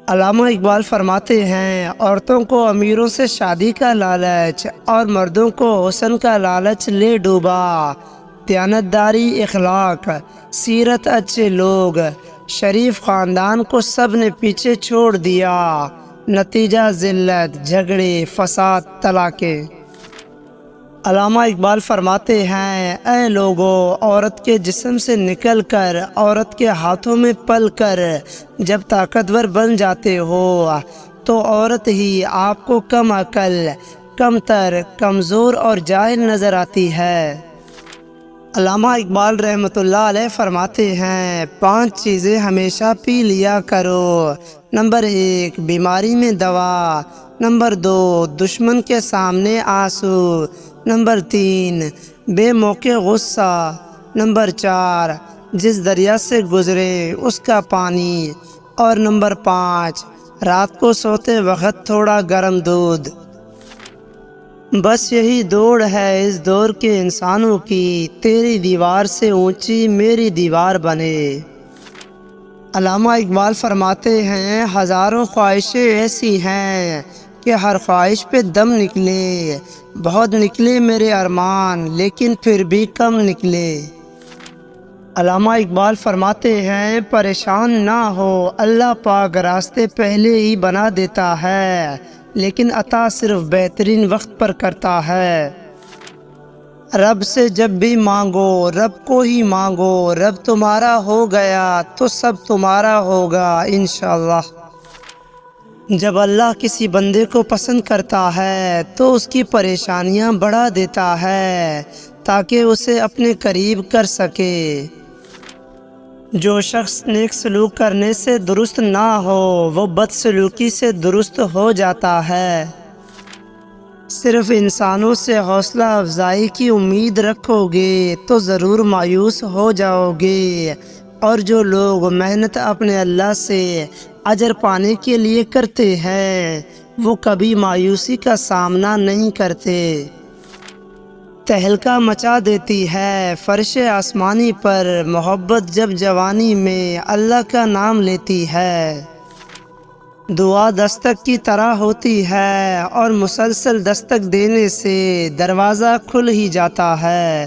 علامہ اقبال فرماتے ہیں، عورتوں کو امیروں سے شادی کا لالچ اور مردوں کو حسن کا لالچ لے ڈوبا۔ دیانتداری، اخلاق، سیرت، اچھے لوگ، شریف خاندان کو سب نے پیچھے چھوڑ دیا۔ نتیجہ ذلت، جھگڑے، فساد، طلاقیں۔ علامہ اقبال فرماتے ہیں، اے لوگو، عورت کے جسم سے نکل کر عورت کے ہاتھوں میں پل کر جب طاقتور بن جاتے ہو تو عورت ہی آپ کو کم عقل، کم تر، کمزور اور جاہل نظر آتی ہے۔ علامہ اقبال رحمۃ اللہ علیہ فرماتے ہیں، 5 چیزیں ہمیشہ پی لیا کرو۔ نمبر 1، بیماری میں دوا۔ نمبر 2، دشمن کے سامنے آنسو۔ نمبر 3، بے موقع غصہ۔ نمبر 4، جس دریا سے گزرے اس کا پانی۔ اور نمبر 5، رات کو سوتے وقت تھوڑا گرم دودھ۔ بس یہی دوڑ ہے اس دور کے انسانوں کی، تیری دیوار سے اونچی میری دیوار بنے۔ علامہ اقبال فرماتے ہیں، ہزاروں خواہشیں ایسی ہیں کہ ہر خواہش پہ دم نکلے۔ بہت نکلے میرے ارمان لیکن پھر بھی کم نکلے۔ علامہ اقبال فرماتے ہیں، پریشان نہ ہو، اللہ پاک راستے پہلے ہی بنا دیتا ہے لیکن عطا صرف بہترین وقت پر کرتا ہے۔ رب سے جب بھی مانگو رب کو ہی مانگو، رب تمہارا ہو گیا تو سب تمہارا ہوگا انشاءاللہ۔ جب اللہ کسی بندے کو پسند کرتا ہے تو اس کی پریشانیاں بڑھا دیتا ہے تاکہ اسے اپنے قریب کر سکے۔ جو شخص نیک سلوک کرنے سے درست نہ ہو وہ بد سلوکی سے درست ہو جاتا ہے۔ صرف انسانوں سے حوصلہ افزائی کی امید رکھو گے تو ضرور مایوس ہو جاؤ گے، اور جو لوگ محنت اپنے اللہ سے اجر پانے کے لیے کرتے ہیں وہ کبھی مایوسی کا سامنا نہیں کرتے۔ تہلکہ مچا دیتی ہے فرش آسمانی پر محبت جب جوانی میں اللہ کا نام لیتی ہے۔ دعا دستک کی طرح ہوتی ہے اور مسلسل دستک دینے سے دروازہ کھل ہی جاتا ہے۔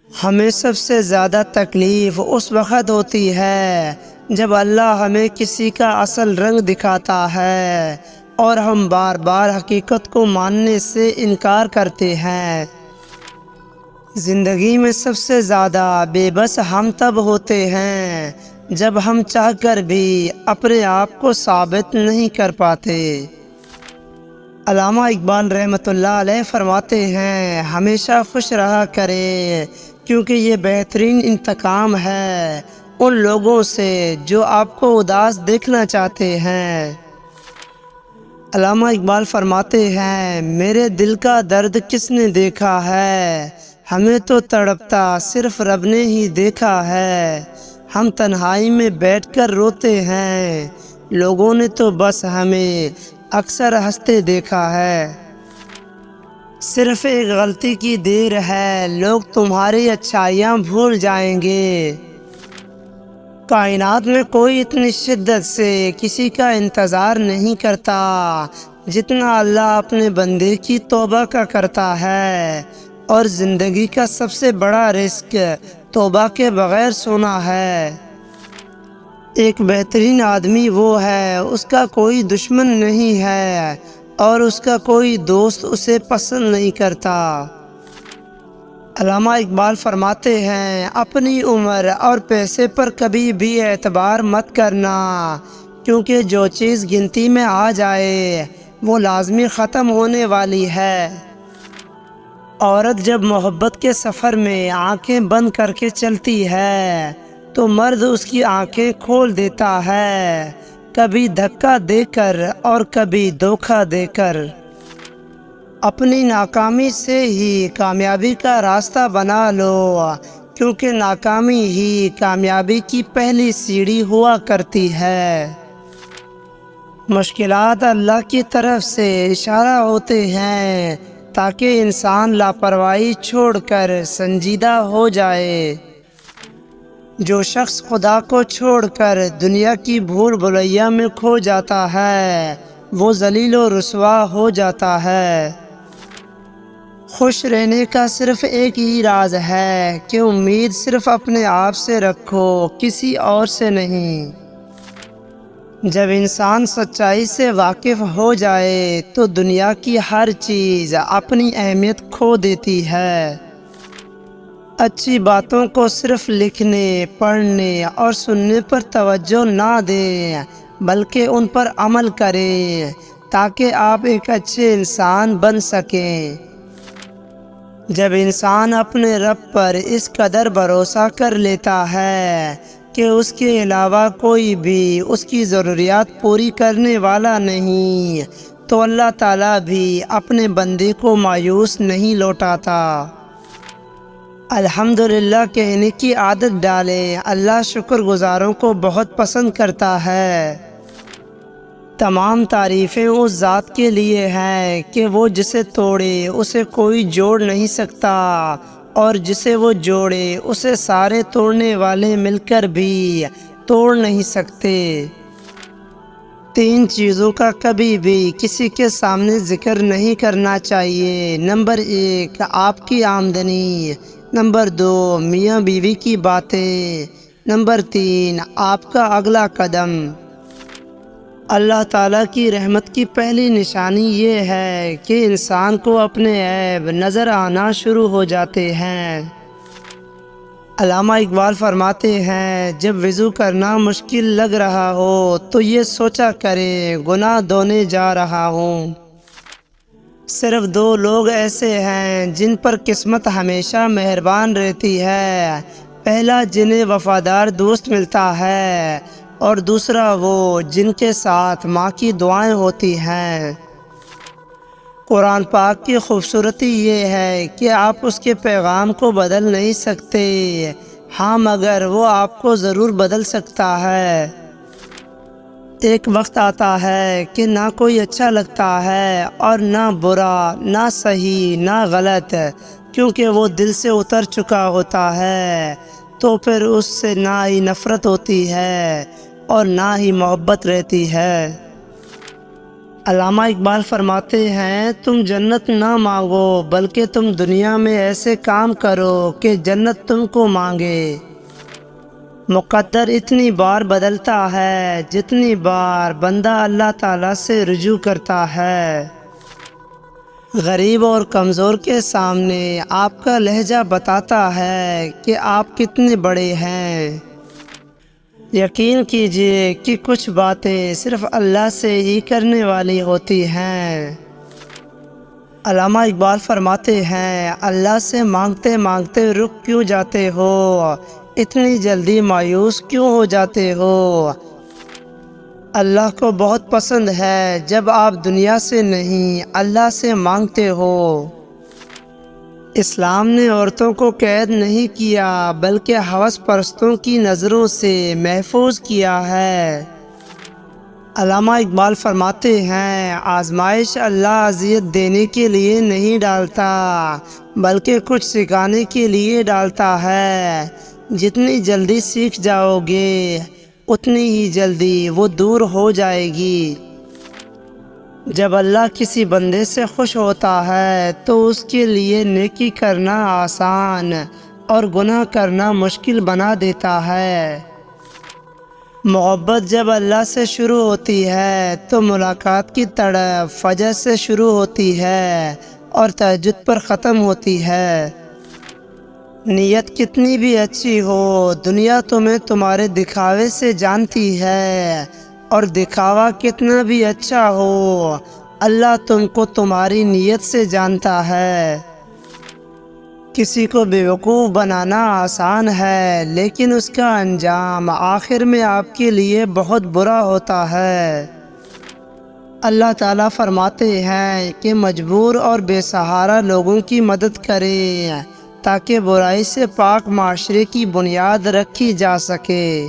ہمیں سب سے زیادہ تکلیف اس وقت ہوتی ہے جب اللہ ہمیں کسی کا اصل رنگ دکھاتا ہے اور ہم بار بار حقیقت کو ماننے سے انکار کرتے ہیں۔ زندگی میں سب سے زیادہ بے بس ہم تب ہوتے ہیں جب ہم چاہ کر بھی اپنے آپ کو ثابت نہیں کر پاتے۔ علامہ اقبال رحمۃ اللہ علیہ فرماتے ہیں، ہمیشہ خوش رہا کریں کیونکہ یہ بہترین انتقام ہے ان لوگوں سے جو آپ کو اداس دیکھنا چاہتے ہیں۔ علامہ اقبال فرماتے ہیں، میرے دل کا درد کس نے دیکھا ہے، ہمیں تو تڑپتا صرف رب نے ہی دیکھا ہے۔ ہم تنہائی میں بیٹھ کر روتے ہیں، لوگوں نے تو بس ہمیں اکثر ہنستے دیکھا ہے۔ صرف ایک غلطی کی دیر ہے، لوگ تمہاری اچھائیاں بھول جائیں گے۔ کائنات میں کوئی اتنی شدت سے کسی کا انتظار نہیں کرتا جتنا اللہ اپنے بندے کی توبہ کا کرتا ہے، اور زندگی کا سب سے بڑا رزق توبہ کے بغیر سونا ہے۔ ایک بہترین آدمی وہ ہے اس کا کوئی دشمن نہیں ہے اور اس کا کوئی دوست اسے پسند نہیں کرتا۔ علامہ اقبال فرماتے ہیں، اپنی عمر اور پیسے پر کبھی بھی اعتبار مت کرنا کیونکہ جو چیز گنتی میں آ جائے وہ لازمی ختم ہونے والی ہے۔ عورت جب محبت کے سفر میں آنکھیں بند کر کے چلتی ہے تو مرد اس کی آنکھیں کھول دیتا ہے، کبھی دھکا دے کر اور کبھی دھوکہ دے کر۔ اپنی ناکامی سے ہی کامیابی کا راستہ بنا لو کیونکہ ناکامی ہی کامیابی کی پہلی سیڑھی ہوا کرتی ہے۔ مشکلات اللہ کی طرف سے اشارہ ہوتے ہیں تاکہ انسان لاپرواہی چھوڑ کر سنجیدہ ہو جائے۔ جو شخص خدا کو چھوڑ کر دنیا کی بھول بھلیا میں کھو جاتا ہے وہ ذلیل و رسوا ہو جاتا ہے۔ خوش رہنے کا صرف ایک ہی راز ہے کہ امید صرف اپنے آپ سے رکھو، کسی اور سے نہیں۔ جب انسان سچائی سے واقف ہو جائے تو دنیا کی ہر چیز اپنی اہمیت کھو دیتی ہے۔ اچھی باتوں کو صرف لکھنے، پڑھنے اور سننے پر توجہ نہ دیں بلکہ ان پر عمل کریں تاکہ آپ ایک اچھے انسان بن سکیں۔ جب انسان اپنے رب پر اس قدر بھروسہ کر لیتا ہے کہ اس کے علاوہ کوئی بھی اس کی ضروریات پوری کرنے والا نہیں تو اللہ تعالیٰ بھی اپنے بندے کو مایوس نہیں لوٹاتا۔ الحمدللہ کہنے کی عادت ڈالیں، اللہ شکر گزاروں کو بہت پسند کرتا ہے۔ تمام تعریفیں اس ذات کے لیے ہیں کہ وہ جسے توڑے اسے کوئی جوڑ نہیں سکتا، اور جسے وہ جوڑے اسے سارے توڑنے والے مل کر بھی توڑ نہیں سکتے۔ تین چیزوں کا کبھی بھی کسی کے سامنے ذکر نہیں کرنا چاہیے۔ نمبر 1 آپ کی آمدنی، نمبر 2 میاں بیوی کی باتیں، نمبر 3 آپ کا اگلا قدم۔ اللہ تعالیٰ کی رحمت کی پہلی نشانی یہ ہے کہ انسان کو اپنے عیب نظر آنا شروع ہو جاتے ہیں۔ علامہ اقبال فرماتے ہیں جب وضو کرنا مشکل لگ رہا ہو تو یہ سوچا کریں گناہ دھونے جا رہا ہوں۔ صرف 2 لوگ ایسے ہیں جن پر قسمت ہمیشہ مہربان رہتی ہے، پہلا جنہیں وفادار دوست ملتا ہے اور دوسرا وہ جن کے ساتھ ماں کی دعائیں ہوتی ہیں۔ قرآن پاک کی خوبصورتی یہ ہے کہ آپ اس کے پیغام کو بدل نہیں سکتے، ہاں مگر وہ آپ کو ضرور بدل سکتا ہے۔ ایک وقت آتا ہے کہ نہ کوئی اچھا لگتا ہے اور نہ برا، نہ صحیح نہ غلط، کیونکہ وہ دل سے اتر چکا ہوتا ہے، تو پھر اس سے نہ ہی نفرت ہوتی ہے اور نہ ہی محبت رہتی ہے۔ علامہ اقبال فرماتے ہیں تم جنت نہ مانگو بلکہ تم دنیا میں ایسے کام کرو کہ جنت تم کو مانگے۔ مقدر اتنی بار بدلتا ہے جتنی بار بندہ اللہ تعالیٰ سے رجوع کرتا ہے۔ غریب اور کمزور کے سامنے آپ کا لہجہ بتاتا ہے کہ آپ کتنے بڑے ہیں۔ یقین کیجئے کہ کچھ باتیں صرف اللہ سے ہی کرنے والی ہوتی ہیں۔ علامہ اقبال فرماتے ہیں اللہ سے مانگتے مانگتے رک کیوں جاتے ہو، اتنی جلدی مایوس کیوں ہو جاتے ہو۔ اللہ کو بہت پسند ہے جب آپ دنیا سے نہیں اللہ سے مانگتے ہو۔ اسلام نے عورتوں کو قید نہیں کیا بلکہ ہوس پرستوں کی نظروں سے محفوظ کیا ہے۔ علامہ اقبال فرماتے ہیں آزمائش اللہ اذیت دینے کے لیے نہیں ڈالتا بلکہ کچھ سکھانے کے لیے ڈالتا ہے۔ جتنی جلدی سیکھ جاؤ گے اتنی ہی جلدی وہ دور ہو جائے گی۔ جب اللہ کسی بندے سے خوش ہوتا ہے تو اس کے لیے نیکی کرنا آسان اور گناہ کرنا مشکل بنا دیتا ہے۔ محبت جب اللہ سے شروع ہوتی ہے تو ملاقات کی تڑپ فجر سے شروع ہوتی ہے اور تہجد پر ختم ہوتی ہے۔ نیت کتنی بھی اچھی ہو دنیا تمہیں تمہارے دکھاوے سے جانتی ہے، اور دکھاوا کتنا بھی اچھا ہو اللہ تم کو تمہاری نیت سے جانتا ہے۔ کسی کو بیوقوف بنانا آسان ہے لیکن اس کا انجام آخر میں آپ کے لیے بہت برا ہوتا ہے۔ اللہ تعالیٰ فرماتے ہیں کہ مجبور اور بے سہارا لوگوں کی مدد کریں تاکہ برائی سے پاک معاشرے کی بنیاد رکھی جا سکے۔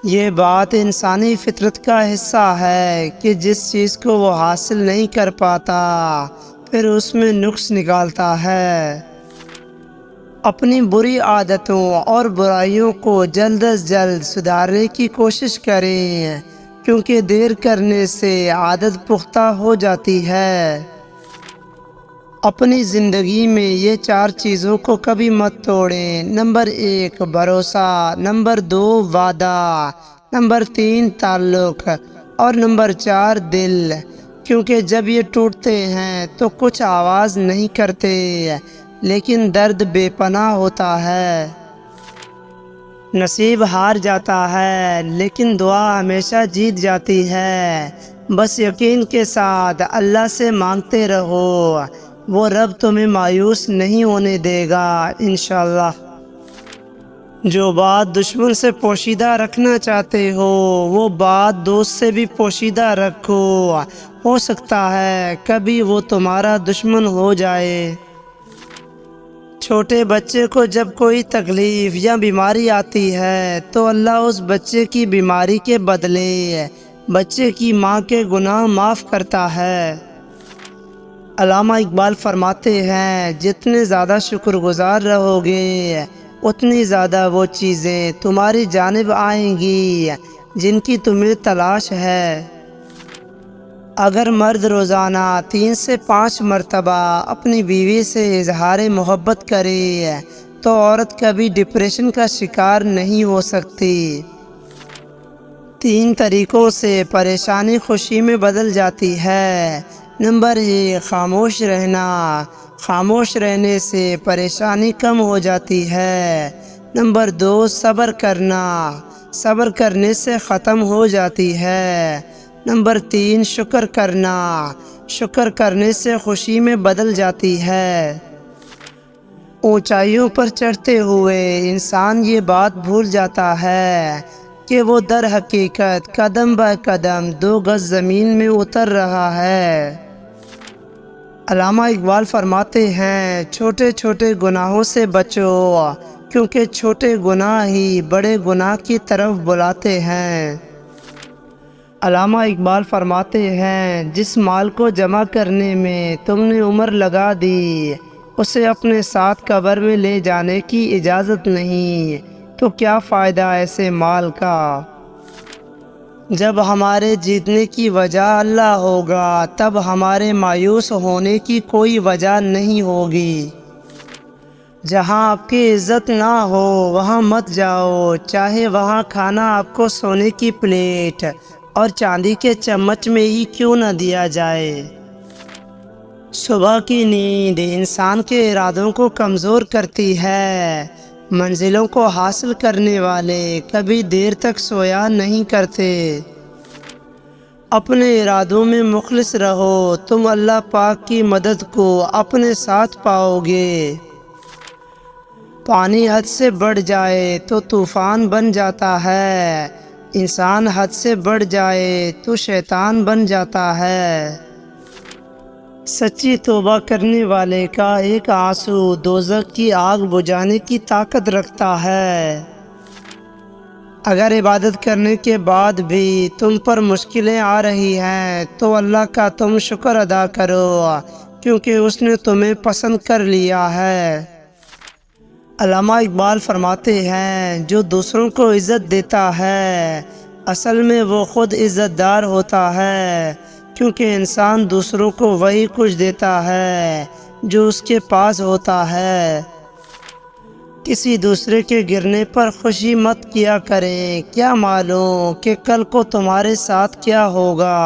یہ بات انسانی فطرت کا حصہ ہے کہ جس چیز کو وہ حاصل نہیں کر پاتا پھر اس میں نقص نکالتا ہے، اپنی بری عادتوں اور برائیوں کو جلد از جلد سدھارنے کی کوشش کریں، کیونکہ دیر کرنے سے عادت پختہ ہو جاتی ہے۔ اپنی زندگی میں یہ 4 چیزوں کو کبھی مت توڑیں۔ نمبر 1 بھروسہ، نمبر 2 وعدہ، نمبر 3 تعلق اور نمبر 4 دل، کیونکہ جب یہ ٹوٹتے ہیں تو کچھ آواز نہیں کرتے، لیکن درد بے پناہ ہوتا ہے۔ نصیب ہار جاتا ہے، لیکن دعا ہمیشہ جیت جاتی ہے۔ بس یقین کے ساتھ اللہ سے مانگتے رہو، وہ رب تمہیں مایوس نہیں ہونے دے گا انشاءاللہ۔ جو بات دشمن سے پوشیدہ رکھنا چاہتے ہو، وہ بات دوست سے بھی پوشیدہ رکھو، ہو سکتا ہے کبھی وہ تمہارا دشمن ہو جائے۔ چھوٹے بچے کو جب کوئی تکلیف یا بیماری آتی ہے تو اللہ اس بچے کی بیماری کے بدلے بچے کی ماں کے گناہ معاف کرتا ہے۔ علامہ اقبال فرماتے ہیں، جتنے زیادہ شکر گزار رہو گے اتنی زیادہ وہ چیزیں تمہاری جانب آئیں گی جن کی تمہیں تلاش ہے۔ اگر مرد روزانہ 3 سے 5 مرتبہ اپنی بیوی سے اظہار محبت کرے تو عورت کبھی ڈپریشن کا شکار نہیں ہو سکتی۔ 3 طریقوں سے پریشانی خوشی میں بدل جاتی ہے۔ نمبر 1 خاموش رہنا، خاموش رہنے سے پریشانی کم ہو جاتی ہے۔ نمبر 2 صبر کرنا، صبر کرنے سے ختم ہو جاتی ہے۔ نمبر 3 شکر کرنا، شکر کرنے سے خوشی میں بدل جاتی ہے۔ اونچائیوں پر چڑھتے ہوئے انسان یہ بات بھول جاتا ہے کہ وہ در حقیقت قدم بہ قدم 2 گز زمین میں اتر رہا ہے۔ علامہ اقبال فرماتے ہیں، چھوٹے چھوٹے گناہوں سے بچو، کیونکہ چھوٹے گناہ ہی بڑے گناہ کی طرف بلاتے ہیں۔ علامہ اقبال فرماتے ہیں، جس مال کو جمع کرنے میں تم نے عمر لگا دی اسے اپنے ساتھ قبر میں لے جانے کی اجازت نہیں، تو کیا فائدہ ایسے مال کا؟ جب ہمارے جیتنے کی وجہ اللہ ہوگا تب ہمارے مایوس ہونے کی کوئی وجہ نہیں ہوگی۔ جہاں آپ کی عزت نہ ہو وہاں مت جاؤ، چاہے وہاں کھانا آپ کو سونے کی پلیٹ اور چاندی کے چمچ میں ہی کیوں نہ دیا جائے۔ صبح کی نیند انسان کے ارادوں کو کمزور کرتی ہے۔ منزلوں کو حاصل کرنے والے کبھی دیر تک سویا نہیں کرتے۔ اپنے ارادوں میں مخلص رہو، تم اللہ پاک کی مدد کو اپنے ساتھ پاؤ گے۔ پانی حد سے بڑھ جائے تو طوفان بن جاتا ہے، انسان حد سے بڑھ جائے تو شیطان بن جاتا ہے۔ سچی توبہ کرنے والے کا ایک آنسو دوزخ کی آگ بجھانے کی طاقت رکھتا ہے۔ اگر عبادت کرنے کے بعد بھی تم پر مشکلیں آ رہی ہیں تو اللہ کا تم شکر ادا کرو، کیونکہ اس نے تمہیں پسند کر لیا ہے۔ علامہ اقبال فرماتے ہیں، جو دوسروں کو عزت دیتا ہے اصل میں وہ خود عزت دار ہوتا ہے، کیونکہ انسان دوسروں کو وہی کچھ دیتا ہے جو اس کے پاس ہوتا ہے۔ کسی دوسرے کے گرنے پر خوشی مت کیا کریں، کیا معلوم کہ کل کو تمہارے ساتھ کیا ہوگا۔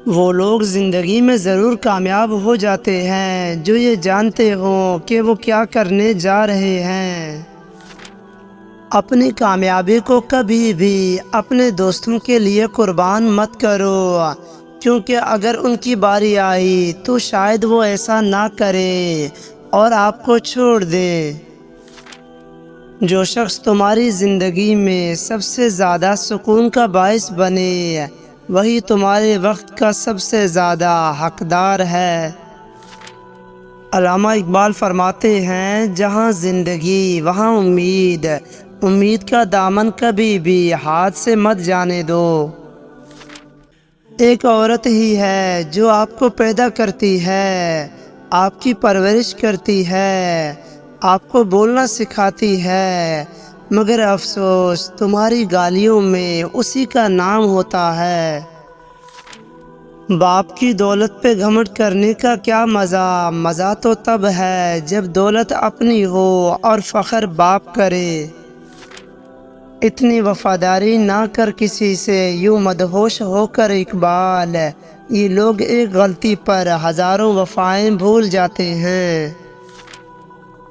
وہ لوگ زندگی میں ضرور کامیاب ہو جاتے ہیں جو یہ جانتے ہوں کہ وہ کیا کرنے جا رہے ہیں۔ اپنی کامیابی کو کبھی بھی اپنے دوستوں کے لیے قربان مت کرو، کیونکہ اگر ان کی باری آئی تو شاید وہ ایسا نہ کرے اور آپ کو چھوڑ دے۔ جو شخص تمہاری زندگی میں سب سے زیادہ سکون کا باعث بنے وہی تمہارے وقت کا سب سے زیادہ حقدار ہے۔ علامہ اقبال فرماتے ہیں، جہاں زندگی وہاں امید، امید کا دامن کبھی بھی ہاتھ سے مت جانے دو۔ ایک عورت ہی ہے جو آپ کو پیدا کرتی ہے، آپ کی پرورش کرتی ہے، آپ کو بولنا سکھاتی ہے، مگر افسوس تمہاری گالیوں میں اسی کا نام ہوتا ہے۔ باپ کی دولت پہ گھمنڈ کرنے کا کیا مزہ؟ مزہ تو تب ہے جب دولت اپنی ہو اور فخر باپ کرے۔ اتنی وفاداری نہ کر کسی سے، یوں مدہوش ہو کر اقبال۔ یہ لوگ ایک غلطی پر ہزاروں وفائیں بھول جاتے ہیں۔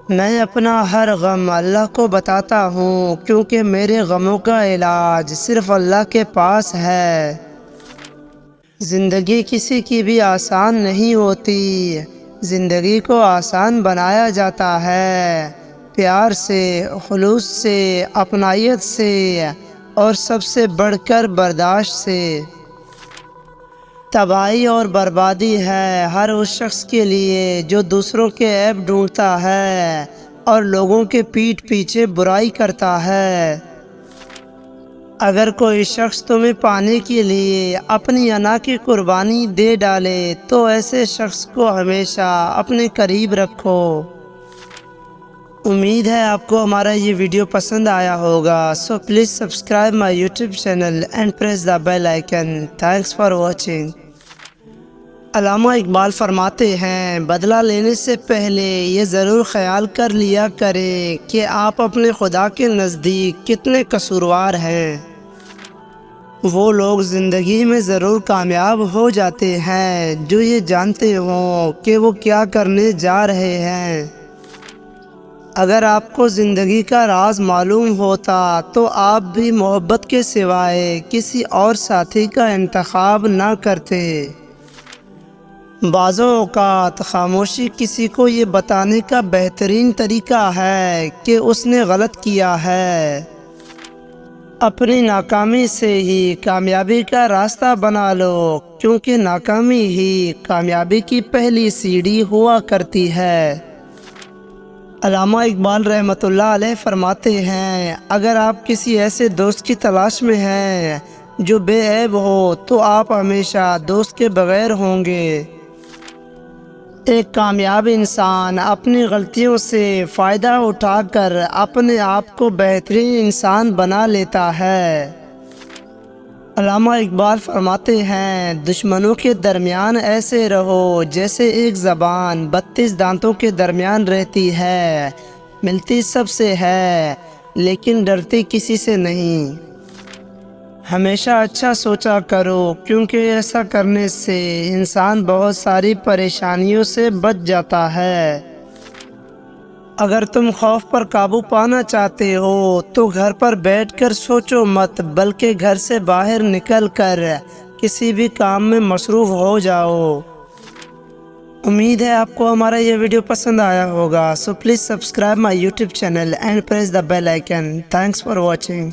میں اپنا ہر غم اللہ کو بتاتا ہوں، کیونکہ میرے غموں کا علاج صرف اللہ کے پاس ہے۔ زندگی کسی کی بھی آسان نہیں ہوتی، زندگی کو آسان بنایا جاتا ہے پیار سے، خلوص سے، اپنائیت سے، اور سب سے بڑھ کر برداشت سے۔ تباہی اور بربادی ہے ہر اس شخص کے لیے جو دوسروں کے عیب ڈھونڈتا ہے اور لوگوں کے پیٹھ پیچھے برائی کرتا ہے۔ اگر کوئی شخص تمہیں پانے کے لیے اپنی انا کی قربانی دے ڈالے تو ایسے شخص کو ہمیشہ اپنے قریب رکھو۔ امید ہے آپ کو ہمارا یہ ویڈیو پسند آیا ہوگا، so please subscribe my YouTube channel and press the bell icon. Thanks for watching. Allama Iqbal فرماتے ہیں، بدلہ لینے سے پہلے یہ ضرور خیال کر لیا کریں کہ آپ اپنے خدا کے نزدیک کتنے قصوروار ہیں۔ وہ لوگ زندگی میں ضرور کامیاب ہو جاتے ہیں جو یہ جانتے ہوں کہ وہ کیا کرنے جا رہے ہیں۔ اگر آپ کو زندگی کا راز معلوم ہوتا تو آپ بھی محبت کے سوائے کسی اور ساتھی کا انتخاب نہ کرتے۔ بعض اوقات خاموشی کسی کو یہ بتانے کا بہترین طریقہ ہے کہ اس نے غلط کیا ہے۔ اپنی ناکامی سے ہی کامیابی کا راستہ بنا لو، کیونکہ ناکامی ہی کامیابی کی پہلی سیڑھی ہوا کرتی ہے۔ علامہ اقبال رحمۃ اللہ علیہ فرماتے ہیں، اگر آپ کسی ایسے دوست کی تلاش میں ہیں جو بے عیب ہو تو آپ ہمیشہ دوست کے بغیر ہوں گے۔ ایک کامیاب انسان اپنی غلطیوں سے فائدہ اٹھا کر اپنے آپ کو بہترین انسان بنا لیتا ہے۔ علامہ اقبال فرماتے ہیں، دشمنوں کے درمیان ایسے رہو جیسے ایک زبان 32 دانتوں کے درمیان رہتی ہے، ملتی سب سے ہے لیکن ڈرتی کسی سے نہیں۔ ہمیشہ اچھا سوچا کرو، کیونکہ ایسا کرنے سے انسان بہت ساری پریشانیوں سے بچ جاتا ہے۔ اگر تم خوف پر قابو پانا چاہتے ہو تو گھر پر بیٹھ کر سوچو مت، بلکہ گھر سے باہر نکل کر کسی بھی کام میں مصروف ہو جاؤ۔ امید ہے آپ کو ہمارا یہ ویڈیو پسند آیا ہوگا، so please subscribe my YouTube channel and press the bell icon. Thanks for watching.